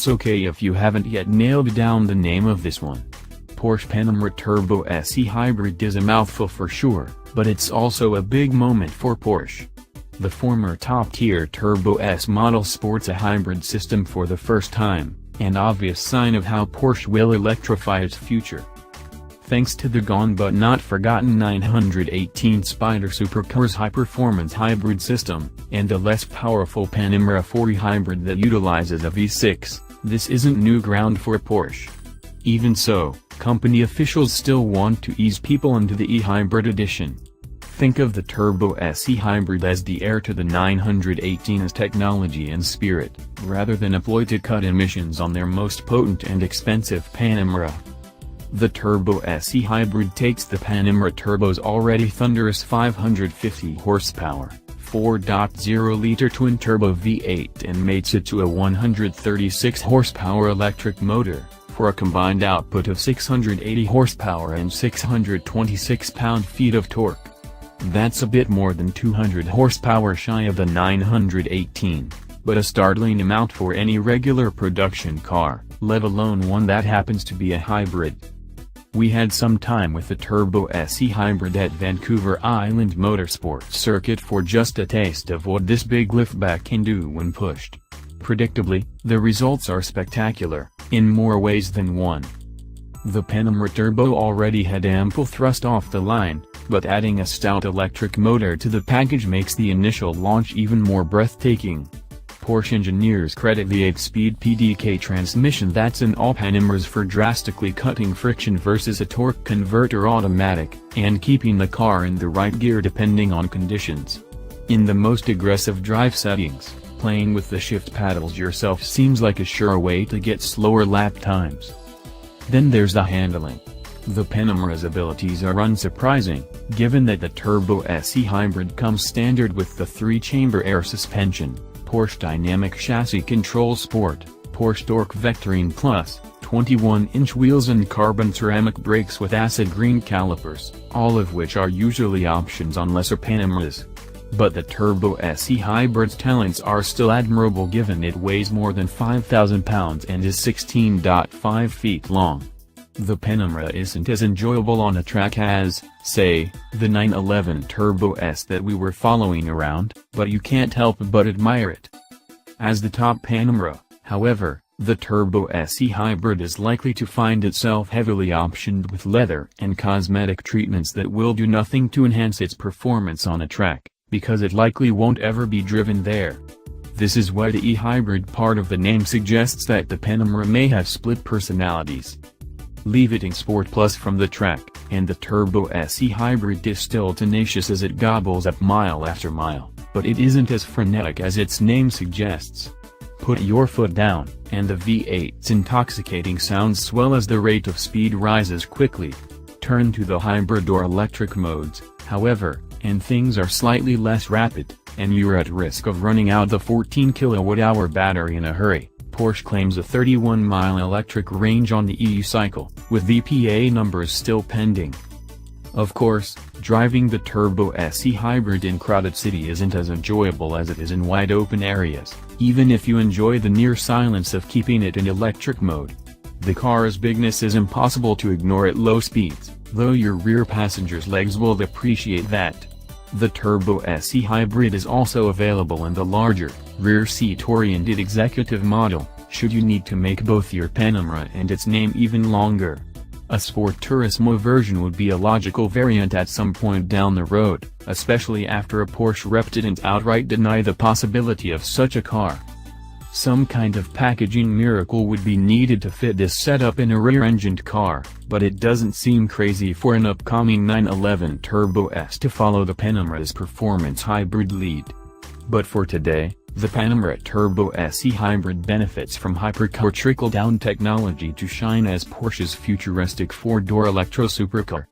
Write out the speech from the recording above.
it's okay if you haven't yet nailed down the name of this one. Porsche Panamera Turbo SE Hybrid is a mouthful for sure, but it's also a big moment for Porsche. The former top-tier Turbo S model sports a hybrid system for the first time, an obvious sign of how Porsche will electrify its future. Thanks to the gone but not forgotten 918 Spider Supercar's high-performance hybrid system, and the less powerful Panamera 4E hybrid that utilizes a V6, this isn't new ground for Porsche. Even so, company officials still want to ease people into the e-hybrid edition. Think of the Turbo SE hybrid as the heir to the 918's technology and spirit, rather than a ploy to cut emissions on their most potent and expensive Panamera. The Turbo SE hybrid takes the Panamera Turbo's already thunderous 550 horsepower, 4.0-liter twin-turbo V8 and mates it to a 136 horsepower electric motor, for a combined output of 680 horsepower and 626 pound-feet of torque. That's a bit more than 200 horsepower shy of the 918, but a startling amount for any regular production car, let alone one that happens to be a hybrid. We had some time with the Turbo SE hybrid at Vancouver Island Motorsport Circuit for just a taste of what this big liftback can do when pushed. Predictably, the results are spectacular, in more ways than one. The Panamera Turbo already had ample thrust off the line, but adding a stout electric motor to the package makes the initial launch even more breathtaking. Porsche engineers credit the 8-speed PDK transmission that's in all Panameras for drastically cutting friction versus a torque converter automatic, and keeping the car in the right gear depending on conditions. In the most aggressive drive settings, playing with the shift paddles yourself seems like a sure way to get slower lap times. Then there's the handling. The Panamera's abilities are unsurprising, given that the Turbo SE hybrid comes standard with the 3-chamber air suspension, Porsche Dynamic Chassis Control Sport, Porsche Torque Vectoring Plus, 21-inch wheels and carbon ceramic brakes with acid green calipers, all of which are usually options on lesser Panameras. But the Turbo SE hybrid's talents are still admirable given it weighs more than 5,000 pounds and is 16.5 feet long. The Panamera isn't as enjoyable on a track as, say, the 911 Turbo S that we were following around, but you can't help but admire it. As the top Panamera, however, the Turbo SE hybrid is likely to find itself heavily optioned with leather and cosmetic treatments that will do nothing to enhance its performance on a track, because it likely won't ever be driven there. This is why the e-hybrid part of the name suggests that the Panamera may have split personalities. Leave it in Sport Plus from the track, and the Turbo SE hybrid is still tenacious as it gobbles up mile after mile, but it isn't as frenetic as its name suggests. Put your foot down, and the V8's intoxicating sounds swell as the rate of speed rises quickly. Turn to the hybrid or electric modes, however, and things are slightly less rapid, and you're at risk of running out the 14 kWh battery in a hurry. Porsche claims a 31-mile electric range on the e-cycle, with EPA numbers still pending. Of course, driving the Turbo SE hybrid in crowded city isn't as enjoyable as it is in wide-open areas, even if you enjoy the near silence of keeping it in electric mode. The car's bigness is impossible to ignore at low speeds, though your rear passenger's legs will appreciate that. The Turbo SE hybrid is also available in the larger, rear-seat-oriented executive model, should you need to make both your Panamera and its name even longer. A Sport Turismo version would be a logical variant at some point down the road, especially after a Porsche rep didn't outright deny the possibility of such a car. Some kind of packaging miracle would be needed to fit this setup in a rear-engined car, but it doesn't seem crazy for an upcoming 911 Turbo S to follow the Panamera's performance hybrid lead. But for today, the Panamera Turbo SE hybrid benefits from hypercar trickle-down technology to shine as Porsche's futuristic 4-door electro supercar.